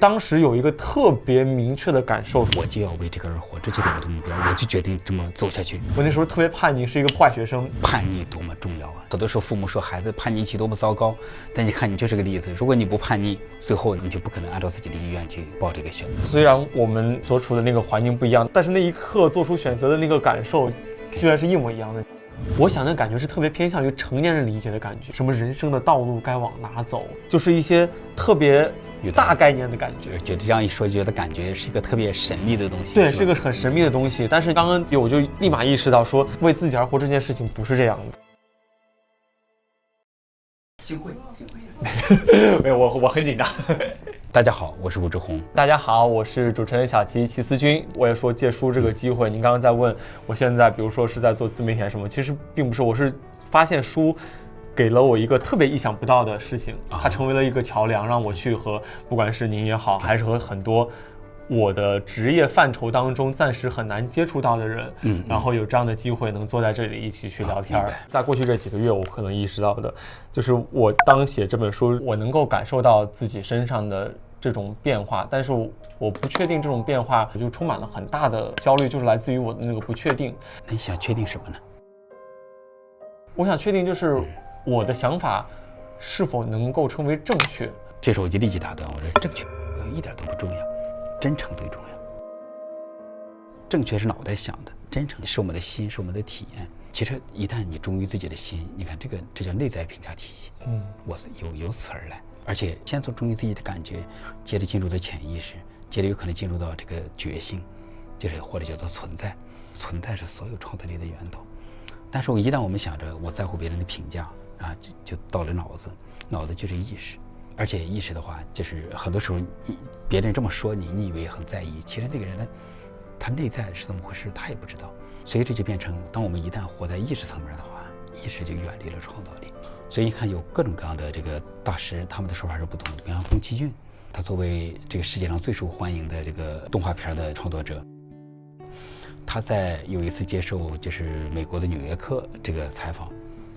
当时有一个特别明确的感受，我就要为这个而活，这就是我的目标，我就决定这么走下去。我那时候特别叛逆，是一个坏学生。叛逆多么重要啊！很多时候父母说孩子叛逆期多么糟糕，但你看你就是个例子。如果你不叛逆，最后你就不可能按照自己的意愿去报这个选择。虽然我们所处的那个环境不一样，但是那一刻做出选择的那个感受，居然是一模一样的。我想那感觉是特别偏向于成年人理解的感觉，什么人生的道路该往哪走，就是一些特别大概念的感觉。觉得这样一说，觉得感觉是一个特别神秘的东西。对，是个很神秘的东西。但是刚刚我就立马意识到，说为自己而活这件事情不是这样的。幸会。没有，我很紧张。大家好，我是武志红。大家好，我是主持人小齐齐思君。我也说借书这个机会，您刚刚在问我现在，比如说是在做自媒体还是什么，其实并不是，我是发现书给了我一个特别意想不到的事情，它成为了一个桥梁，让我去和不管是您也好，还是和很多我的职业范畴当中暂时很难接触到的人，然后有这样的机会能坐在这里一起去聊天。在过去这几个月，我可能意识到的就是我当写这本书，我能够感受到自己身上的这种变化，但是我不确定这种变化，我就充满了很大的焦虑，就是来自于我的那个不确定。那你想确定什么呢？我想确定就是我的想法是否能够成为正确。这时候我就立即打断，我说正确一点都不重要，真诚最重要。正确是脑袋想的，真诚是我们的心，是我们的体验。其实一旦你忠于自己的心，你看这叫内在评价体系。我是由此而来。而且先做忠于自己的感觉，接着进入到潜意识，接着有可能进入到这个觉性，就是或者叫做存在。存在是所有创造力的源头。但是一旦我们想着我在乎别人的评价啊，就到了脑子就是意识。而且意识的话，就是很多时候别人这么说你以为很在意，其实那个人呢，他内在是怎么回事，他也不知道。所以这就变成，当我们一旦活在意识层面的话，意识就远离了创造力。所以你看，有各种各样的这个大师，他们的说法是不同的。比方宫崎骏，他作为这个世界上最受欢迎的这个动画片的创作者，他在有一次接受就是美国的《纽约客》这个采访，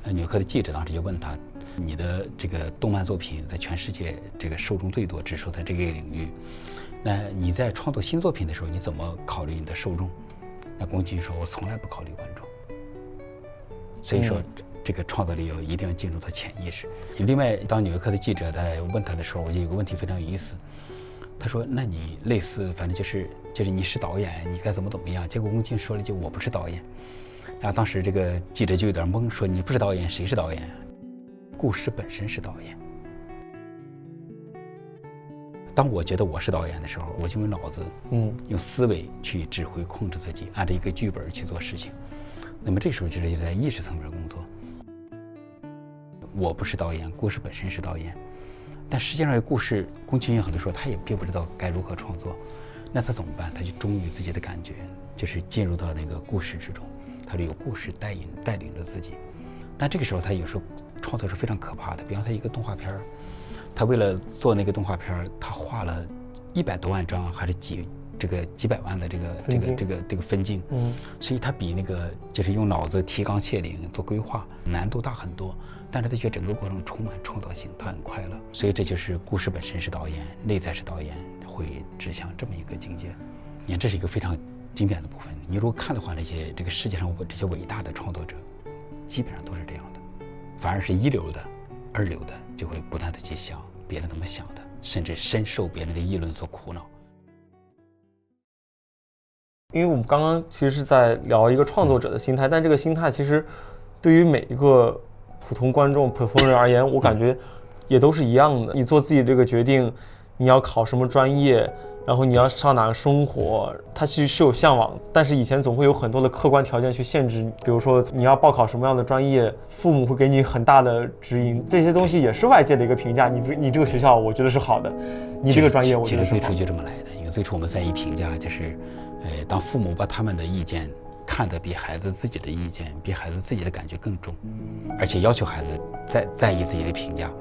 纽约客的记者当时就问他，你的这个动漫作品在全世界这个受众最多，只说在这个领域，那你在创作新作品的时候，你怎么考虑你的受众？那宫崎骏说，我从来不考虑观众。所以说这个创造力一定要进入到潜意识。另外，当纽约客的记者在问他的时候，我就有个问题非常有意思。他说：“那你类似，反正就是你是导演，你该怎么样？”结果宫崎骏说了一句：“我不是导演。”然后当时这个记者就有点懵，说：“你不是导演，谁是导演？故事本身是导演。”当我觉得我是导演的时候，我就用脑子，用思维去指挥控制自己，按照一个剧本去做事情。那么这时候就是在意识层面工作。我不是导演，故事本身是导演，但实际上故事，宫崎骏很多时候他也并不知道该如何创作，那他怎么办？他就忠于自己的感觉，就是进入到那个故事之中，他就有故事带领着自己。但这个时候他有时候创作是非常可怕的，比方他一个动画片，他为了做那个动画片，他画了100多万张还是几百万的这个分镜，所以他比那个就是用脑子提纲挈领做规划难度大很多，但是他觉得整个过程充满创造性，他很快乐。所以这就是故事本身是导演，内在是导演，会指向这么一个境界。你看，这是一个非常经典的部分。你如果看的话，这个世界上这些伟大的创作者，基本上都是这样的，反而是一流的、二流的就会不断的去想别人怎么想的，甚至深受别人的议论所苦恼。因为我们刚刚其实是在聊一个创作者的心态，但这个心态其实对于每一个普通观众、普通人而言，我感觉也都是一样的。你做自己这个决定，你要考什么专业，然后你要上哪个生活，它其实是有向往，但是以前总会有很多的客观条件去限制，比如说你要报考什么样的专业，父母会给你很大的指引，这些东西也是外界的一个评价。你这个学校我觉得是好的，你这个专业我觉得是好的。其实最初就这么来的，因为最初我们在意评价就是。当父母把他们的意见看得比孩子自己的意见、比孩子自己的感觉更重，而且要求孩子在意自己的评价，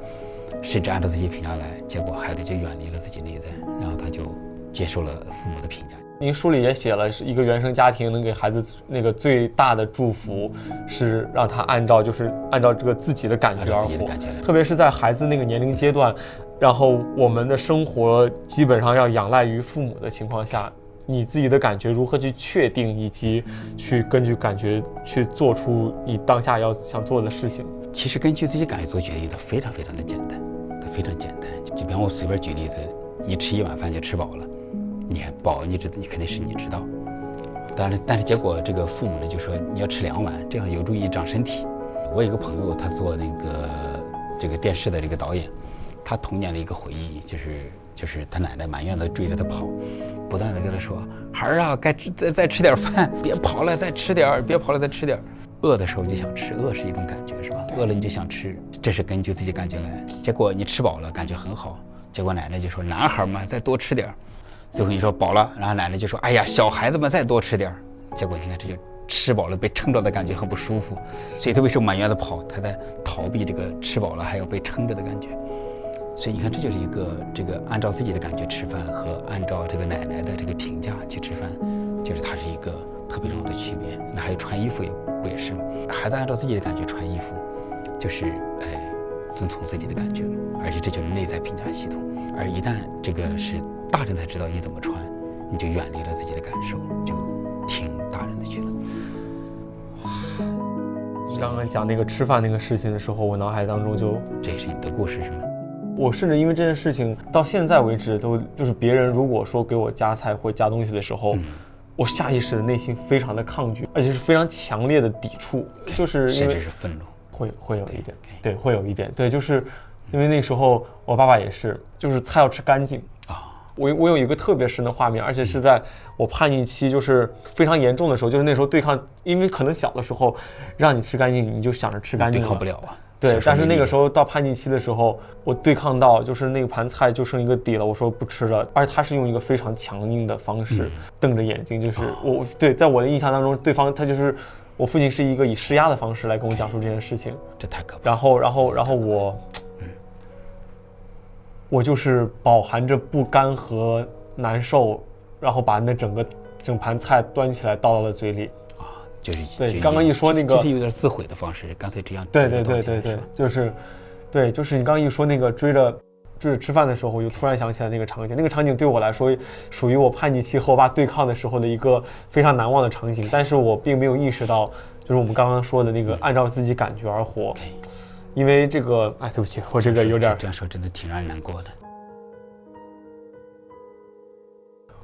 甚至按照自己的评价来，结果孩子就远离了自己内在，然后他就接受了父母的评价。您书里也写了，是一个原生家庭能给孩子那个最大的祝福，是让他按照这个自己的感觉而活，特别是在孩子那个年龄阶段，然后我们的生活基本上要仰赖于父母的情况下，你自己的感觉如何去确定，以及去根据感觉去做出你当下要想做的事情。其实根据自己感觉做决定的非常非常的简单，它非常简单。就比方我随便举例子，你吃一碗饭就吃饱了。你饱，你肯定是你知道，但是结果这个父母呢就说你要吃2碗，这样有助于长身体。我有一个朋友，他做这个电视的这个导演，他童年的一个回忆就是他奶奶满院子追着他跑，不断的跟他说：“孩儿啊，该再吃点饭，别跑了，再吃点，别跑了，再吃点。”饿的时候就想吃，饿是一种感觉，是吧？饿了你就想吃，这是根据自己感觉来。结果你吃饱了，感觉很好，结果奶奶就说：“男孩嘛，再多吃点。”最后你说饱了，然后奶奶就说：“哎呀，小孩子们再多吃点。”结果你看，这就吃饱了被撑着的感觉很不舒服，所以他为什么满院子跑？他在逃避这个吃饱了还要被撑着的感觉。所以你看，这就是一个这个按照自己的感觉吃饭和按照这个奶奶的这个评价去吃饭，就是它是一个特别重要的区别。那还有穿衣服不也是吗？孩子按照自己的感觉穿衣服，就是遵从自己的感觉，而且这就是内在评价系统。而一旦这个是大人才知道你怎么穿，你就远离了自己的感受，就听大人的去了。你刚刚讲那个吃饭那个事情的时候，我脑海当中这也是你的故事是吗？我甚至因为这件事情到现在为止都就是别人如果说给我夹菜或加东西的时候，我下意识的内心非常的抗拒，而且是非常强烈的抵触，就是因为甚至是愤怒，会有一点，对，会有一点，对，就是因为那时候我爸爸也是，就是菜要吃干净啊。我有一个特别深的画面，而且是在我叛逆期就是非常严重的时候，就是那时候对抗，因为可能小的时候让你吃干净，你就想着吃干净了，对抗不了啊。对，但是那个时候到叛逆期的时候，我对抗到就是那盘菜就剩一个底了，我说不吃了，而且他是用一个非常强硬的方式瞪着眼睛，就是对，在我的印象当中，对方他就是我父亲是一个以施压的方式来跟我讲述这件事情，这太可怕。然后我就是饱含着不甘和难受，然后把那整盘菜端起来倒到了嘴里。就是对，刚刚一说那个，就是有点自毁的方式，干脆这样。对，就是你刚刚一说那个追着吃饭的时候，我就突然想起来那个场景。那个场景对我来说，属于我叛逆期和我爸对抗的时候的一个非常难忘的场景。但是我并没有意识到，就是我们刚刚说的那个按照自己感觉而活。因为这个，对不起，我这个有点这样说，真的挺让人难过的。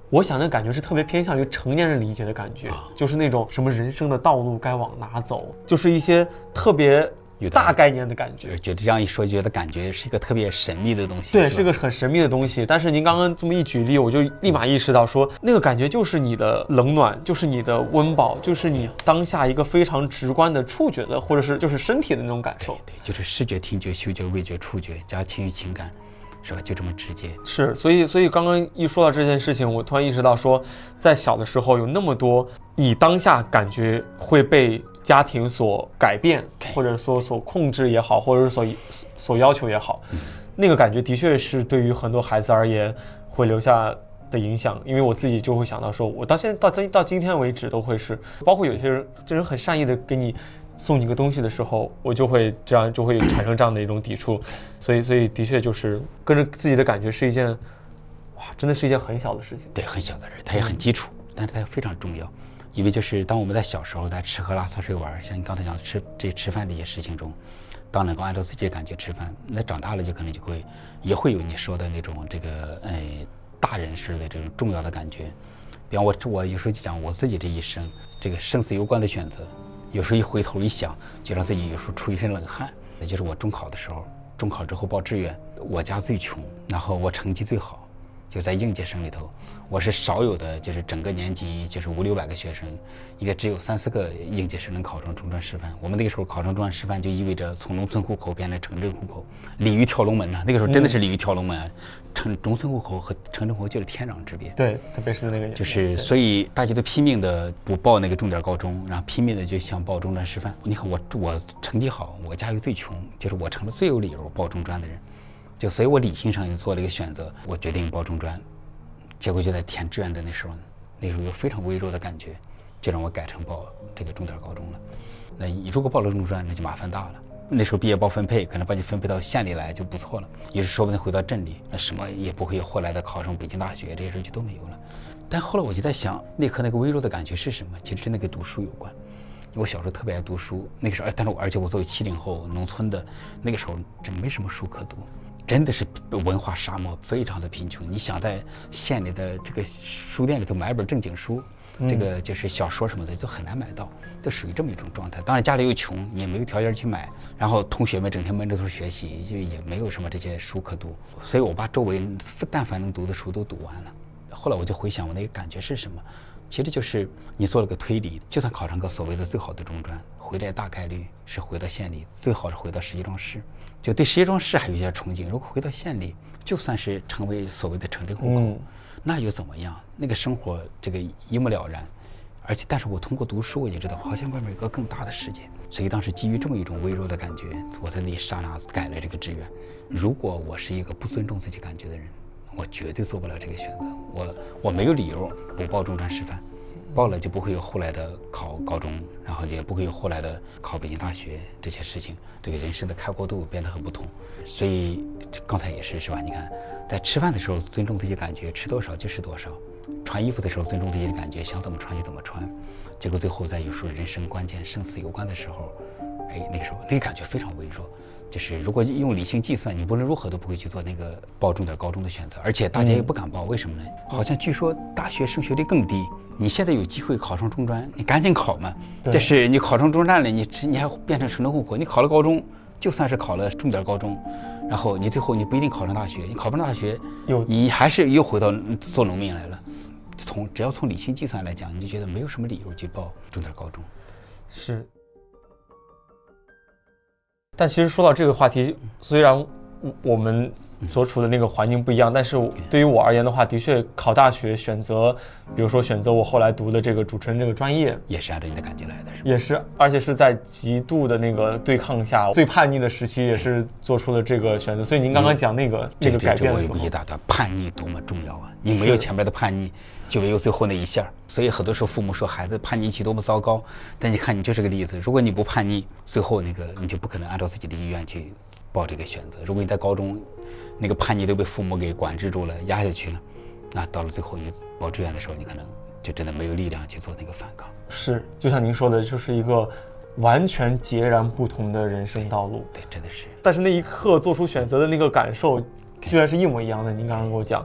我想那感觉是特别偏向于成年人理解的感觉，就是那种什么人生的道路该往哪走，就是一些特别大概念的感觉。觉得这样一说，觉得感觉是一个特别神秘的东西。对，是个很神秘的东西。但是您刚刚这么一举例，我就立马意识到说，那个感觉就是你的冷暖，就是你的温饱，就是你当下一个非常直观的触觉的，或者是就是身体的那种感受。对，就是视觉、听觉、嗅觉、味觉、触觉加情绪情感。是吧？就这么直接。是，所以刚刚一说到这件事情，我突然意识到说，在小的时候有那么多你当下感觉会被家庭所改变，或者说所控制也好，或者是所要求也好，那个感觉的确是对于很多孩子而言会留下的影响。因为我自己就会想到说，我到现在到今天为止都会是，包括有些人就是很善意的给你送你个东西的时候，我就会产生这样的一种抵触，所以的确就是跟着自己的感觉是一件，真的是一件很小的事情。对，很小的事，它也很基础，但是它非常重要。因为就是当我们在小时候在吃喝拉撒睡玩，像你刚才讲吃饭这些事情中，当能够按照自己的感觉吃饭，那长大了就可能也会有你说的那种这个大人式的这种重要的感觉。比方我有时候就讲我自己这一生这个生死攸关的选择。有时候一回头一想，就让自己有时候出一身冷汗。也就是我中考的时候，中考之后报志愿，我家最穷，然后我成绩最好，就在应届生里头，我是少有的，就是整个年级就是500-600个学生，应该只有3-4个应届生能考上中专师范。我们那个时候考上中专师范，就意味着从农村户口变成城镇户口，鲤鱼跳龙门呢。那个时候真的是鲤鱼跳龙门，农村户口和城镇户口就是天壤之别。对，特别是那个就是所以大家都拼命的不报那个重点高中，然后拼命的就想报中专师范。你看我成绩好，我家又最穷，就是我成了最有理由报中专的人。就所以我理性上就做了一个选择，我决定报中专，结果就在填志愿的那时候，那时候有非常微弱的感觉，就让我改成报这个重点高中了。那你如果报了中专，那就麻烦大了。那时候毕业包分配，可能把你分配到县里来就不错了，也是说不定回到镇里，那什么也不会有后来的考上北京大学这些事就都没有了。但后来我就在想，那刻那个微弱的感觉是什么？其实真的跟读书有关。因为我小时候特别爱读书，那个时候，而且我作为70后农村的，那个时候真没什么书可读，真的是文化沙漠，非常的贫穷。你想在县里的这个书店里头买本正经书，这个就是小说什么的，就很难买到，就属于这么一种状态。当然家里又穷，你也没有条件去买，然后同学们整天闷着头学习，就也没有什么这些书可读，所以我把周围但凡能读的书都读完了。后来我就回想我那个感觉是什么，其实就是你做了个推理，就算考上个所谓的最好的中专，回来大概率是回到县里，最好是回到石家庄市，就对石家庄市还有一些憧憬。如果回到县里，就算是成为所谓的城镇户口，那又怎么样？那个生活这个一目了然。而且，但是我通过读书，我也知道好像外面有个更大的世界。所以当时基于这么一种微弱的感觉，我在那一刹那改了这个志愿。如果我是一个不尊重自己感觉的人，我绝对做不了这个选择。我没有理由不报中专师范，报了就不会有后来的考高中，然后也不会有后来的考北京大学这些事情，这个人生的开阔度变得很不同。所以刚才也是吧？你看，在吃饭的时候尊重自己感觉，吃多少就是多少；穿衣服的时候尊重自己的感觉，想怎么穿就怎么穿。结果最后在有时候人生关键、生死攸关的时候，那个时候那个感觉非常微弱。就是如果用理性计算，你无论如何都不会去做那个报重点高中的选择，而且大家也不敢报，为什么呢？好像据说大学升学率更低。你现在有机会考上中专，你赶紧考嘛。就是你考上中专了，你还变成城镇户口，你考了高中，就算是考了重点高中，然后你最后你不一定考上大学，你考不上大学，你还是又回到做农民来了。只要从理性计算来讲，你就觉得没有什么理由去报重点高中。是。但其实说到这个话题，虽然我们所处的那个环境不一样，但是对于我而言的话，的确考大学选择，比如说选择我后来读的这个主持人这个专业，也是按照你的感觉来的，是吧？也是，而且是在极度的那个对抗下，最叛逆的时期也是做出了这个选择。所以您刚刚讲那个这个改变的时候，我也打断，叛逆多么重要啊！你没有前面的叛逆，就没有最后那一下。所以很多时候父母说孩子叛逆期多么糟糕，但你看你就是个例子。如果你不叛逆，最后那个你就不可能按照自己的意愿去报这个选择。如果你在高中那个叛逆都被父母给管制住了、压下去了，那到了最后你报志愿的时候，你可能就真的没有力量去做那个反抗。是，就像您说的，就是一个完全截然不同的人生道路。对，真的是。但是那一刻做出选择的那个感受，居然是一模一样的。您刚刚跟我讲。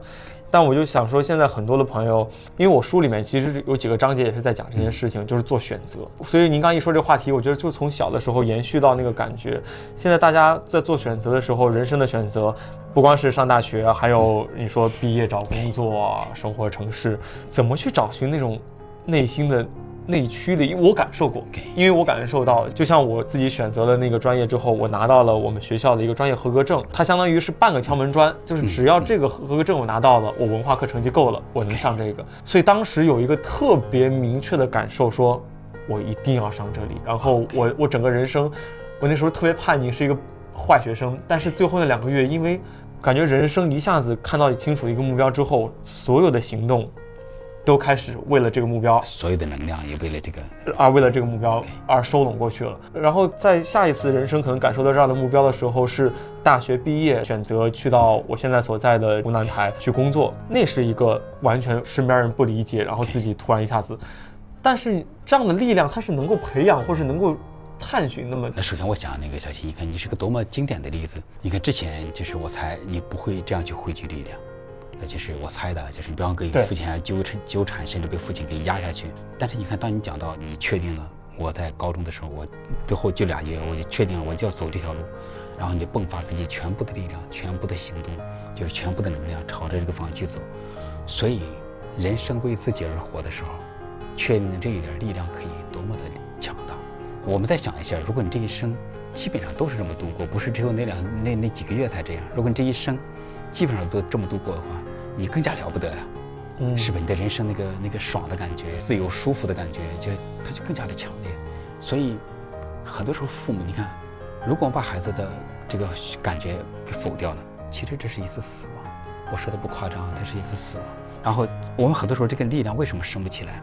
但我就想说，现在很多的朋友，因为我书里面其实有几个章节也是在讲这件事情，就是做选择。所以您刚一说这个话题，我觉得就从小的时候延续到那个感觉。现在大家在做选择的时候，人生的选择，不光是上大学，还有你说毕业找工作、生活城市，怎么去找寻那种内心的内驱的，因为我感受过，因为我感受到，就像我自己选择了那个专业之后，我拿到了我们学校的一个专业合格证，它相当于是半个敲门砖，就是只要这个合格证我拿到了，我文化课成绩够了，我能上这个。所以当时有一个特别明确的感受，说我一定要上这里。然后我整个人生，我那时候特别叛逆，是一个坏学生，但是最后那2个月，因为感觉人生一下子看到清楚一个目标之后，所有的行动都开始为了这个目标，所有的能量也为了这个为了这个目标而收拢过去了。然后在下一次人生可能感受到这样的目标的时候，是大学毕业，选择去到我现在所在的湖南台去工作，那是一个完全身边人不理解，然后自己突然一下子，但是这样的力量它是能够培养或是能够探寻的吗？那首先我想那个小新，你看你是个多么经典的例子。你看之前就是我猜你不会这样去汇聚力量。就是我猜的，就是你不要跟父亲纠缠，甚至被父亲给压下去。但是你看，当你讲到你确定了，我在高中的时候，我最后就2月，我就确定了我就要走这条路，然后你迸发自己全部的力量、全部的行动，就是全部的能量朝着这个方向去走。所以，人生为自己而活的时候，确定这一点力量可以多么的强大。我们再想一下，如果你这一生基本上都是这么度过，不是只有那几个月才这样，如果你这一生基本上都这么度过的话，你更加了不得呀，是吧？你的人生那个爽的感觉、自由舒服的感觉，它就更加的强烈。所以很多时候父母，你看，如果我把孩子的这个感觉给否掉了，其实这是一次死亡。我说的不夸张，这是一次死亡。然后我们很多时候这个力量为什么升不起来？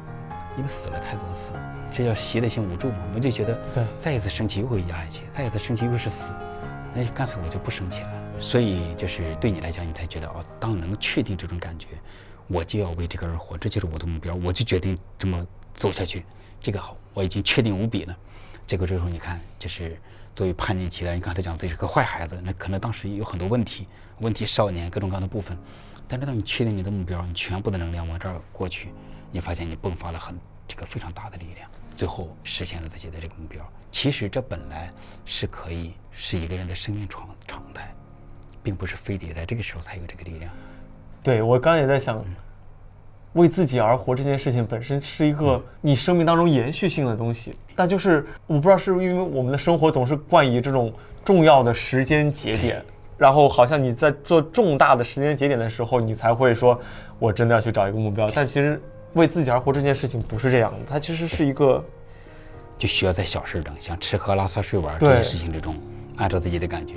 因为死了太多次，这叫习得性无助嘛。我们就觉得，对，再一次生气又会压下去，再一次生气又是死，那就干脆我就不生气了。所以就是对你来讲，你才觉得哦，当能确定这种感觉，我就要为这个而活，这就是我的目标，我就决定这么走下去。这个好，我已经确定无比了。结果这时候你看，就是作为叛逆期的人，刚才讲自己是个坏孩子，那可能当时有很多问题少年各种各样的部分，但是当你确定你的目标，你全部的能量往这儿过去，你发现你迸发了这个非常大的力量，最后实现了自己的这个目标。其实这本来是可以是一个人的生命常态，并不是非得在这个时候才有这个力量。对，我刚才也在想，为自己而活这件事情本身是一个你生命当中延续性的东西，但就是我不知道是因为我们的生活总是冠以这种重要的时间节点，然后好像你在做重大的时间节点的时候，你才会说我真的要去找一个目标。但其实为自己而活这件事情不是这样的，它其实是一个就需要在小事上，像吃喝拉撒睡玩这些事情之中，按照自己的感觉。